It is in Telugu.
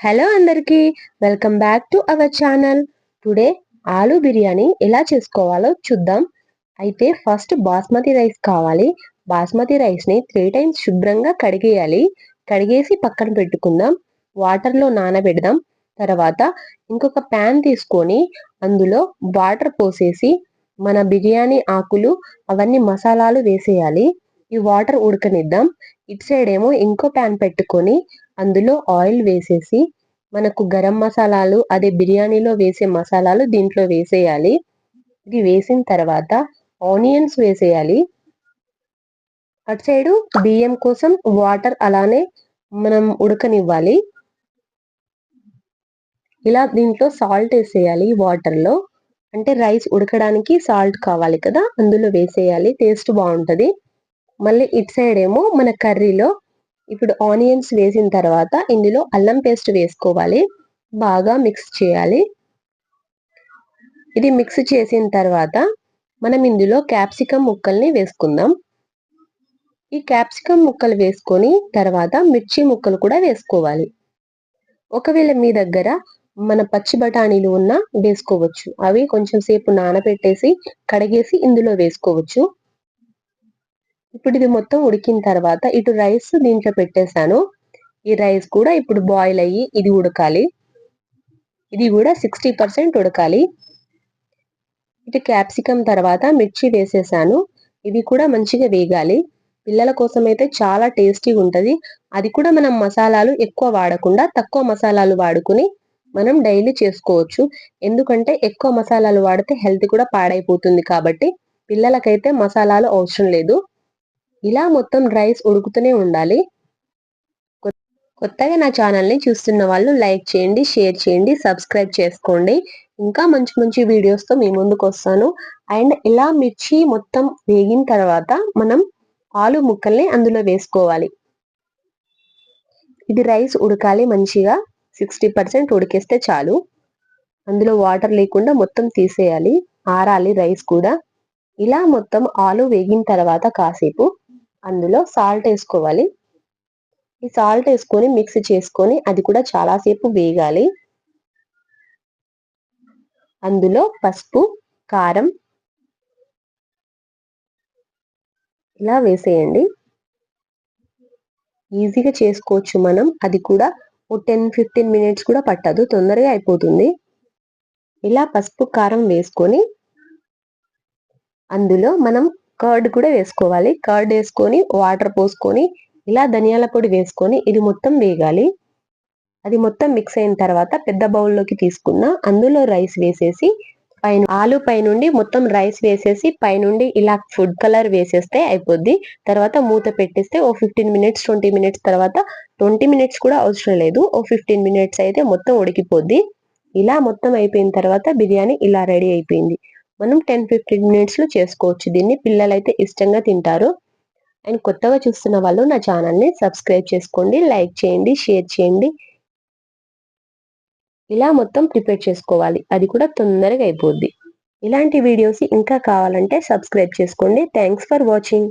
హలో అందరికీ, welcome back to our channel. Today ఆలు బిర్యానీ ఎలా చేసుకోవాలో చూద్దాం. అయితే ఫస్ట్ బాస్మతి రైస్ కావాలి. బాస్మతి రైస్ని 3 టైమ్స్ శుభ్రంగా కడిగేయాలి. కడిగేసి పక్కన పెట్టుకుందాం. వాటర్లో నానబెడదాం. తర్వాత ఇంకొక ప్యాన్ తీసుకొని అందులో వాటర్ పోసేసి మన బిర్యానీ ఆకులు అవన్నీ మసాలాలు వేసేయాలి. ఈ వాటర్ ఉడకనిద్దాం. ఇటు సైడ్ ఏమో ఇంకో ప్యాన్ పెట్టుకొని అందులో ఆయిల్ వేసేసి మనకు గరం మసాలాలు అదే బిర్యానీలో వేసే మసాలాలు దీంట్లో వేసేయాలి. ఇది వేసిన తర్వాత ఆనియన్స్ వేసేయాలి. అటు సైడు బియ్యం కోసం వాటర్ అలానే మనం ఉడకనివ్వాలి. ఇలా దీంట్లో సాల్ట్ వేసేయాలి వాటర్లో. అంటే రైస్ ఉడకడానికి సాల్ట్ కావాలి కదా, అందులో వేసేయాలి. టేస్ట్ బాగుంటది. మళ్ళీ ఇటు సైడ్ ఏమో మన కర్రీలో ఇప్పుడు ఆనియన్స్ వేసిన తర్వాత ఇందులో అల్లం పేస్ట్ వేసుకోవాలి. బాగా మిక్స్ చేయాలి. ఇది మిక్స్ చేసిన తర్వాత మనం ఇందులో క్యాప్సికం ముక్కల్ని వేసుకుందాం. ఈ క్యాప్సికం ముక్కలు వేసుకొని తర్వాత మిర్చి ముక్కలు కూడా వేసుకోవాలి. ఒకవేళ మీ దగ్గర మన పచ్చి బఠానీలు ఉన్నా వేసుకోవచ్చు. అవి కొంచెం సేపు నానబెట్టేసి కడిగేసి ఇందులో వేసుకోవచ్చు. ఇప్పుడు ఇది మొత్తం ఉడికిన తర్వాత ఇటు రైస్ దీంట్లో పెట్టేశాను. ఈ రైస్ కూడా ఇప్పుడు బాయిల్ అయ్యి ఇది ఉడకాలి. ఇది కూడా 60% ఉడకాలి. ఇటు క్యాప్సికం తర్వాత మిర్చి వేసేసాను. ఇవి కూడా మంచిగా వేగాలి. పిల్లల కోసం అయితే చాలా టేస్టీగా ఉంటది. అది కూడా మనం మసాలాలు ఎక్కువ వాడకుండా తక్కువ మసాలాలు వాడుకుని మనం డైలీ చేసుకోవచ్చు. ఎందుకంటే ఎక్కువ మసాలాలు వాడితే హెల్త్ కూడా పాడైపోతుంది కాబట్టి పిల్లలకైతే మసాలాలు అవసరం లేదు. ఇలా మొత్తం రైస్ ఉడుకుతూనే ఉండాలి. కొత్తగా నా ఛానల్ని చూస్తున్న వాళ్ళు లైక్ చేయండి, షేర్ చేయండి, సబ్స్క్రైబ్ చేసుకోండి. ఇంకా మంచి మంచి వీడియోస్తో మీ ముందుకు వస్తాను. అండ్ ఇలా మిర్చి మొత్తం వేగిన తర్వాత మనం ఆలు ముక్కల్ని అందులో వేసుకోవాలి. ఇది రైస్ ఉడకాలి మంచిగా. 60% ఉడికేస్తే చాలు. అందులో వాటర్ లేకుండా మొత్తం తీసేయాలి. ఆరాలి రైస్ కూడా. ఇలా మొత్తం ఆలు వేగిన తర్వాత కాసేపు అందులో సాల్ట్ వేసుకోవాలి. ఈ సాల్ట్ వేసుకొని మిక్స్ చేసుకొని అది కూడా చాలాసేపు వేగాలి. అందులో పసుపు, కారం ఇలా వేసేయండి. ఈజీగా చేసుకోవచ్చు మనం. అది కూడా 10-15 మినిట్స్ కూడా పట్టదు, తొందరగా అయిపోతుంది. ఇలా పసుపు కారం వేసుకొని అందులో మనం కర్డ్ కూడా వేసుకోవాలి. కర్డ్ వేసుకొని వాటర్ పోసుకొని ఇలా ధనియాల పొడి వేసుకొని ఇది మొత్తం వేగాలి. అది మొత్తం మిక్స్ అయిన తర్వాత పెద్ద బౌల్లోకి తీసుకున్న అందులో రైస్ వేసేసి పైన ఆలు పైనుండి మొత్తం రైస్ వేసేసి పైనుండి ఇలా ఫుడ్ కలర్ వేసేస్తే అయిపోద్ది. తర్వాత మూత పెట్టేస్తే 15 మినిట్స్ 20 మినిట్స్ తర్వాత 20 మినిట్స్ కూడా అవసరం లేదు, 15 మినిట్స్ అయితే మొత్తం ఉడికిపోద్ది. ఇలా మొత్తం అయిపోయిన తర్వాత బిర్యానీ ఇలా రెడీ అయిపోయింది. మనం 10-15 మినిట్స్ లో చేసుకోవచ్చు. దీన్ని పిల్లలైతే ఇష్టంగా తింటారు. అండ్ కొత్తగా చూస్తున్న వాళ్ళు నా ఛానల్ని సబ్స్క్రైబ్ చేసుకోండి, లైక్ చేయండి, షేర్ చేయండి. ఇలా మొత్తం ప్రిపేర్ చేసుకోవాలి. అది కూడా తొందరగా అయిపోద్ది. ఇలాంటి వీడియోస్ ఇంకా కావాలంటే సబ్స్క్రైబ్ చేసుకోండి. Thanks for watching.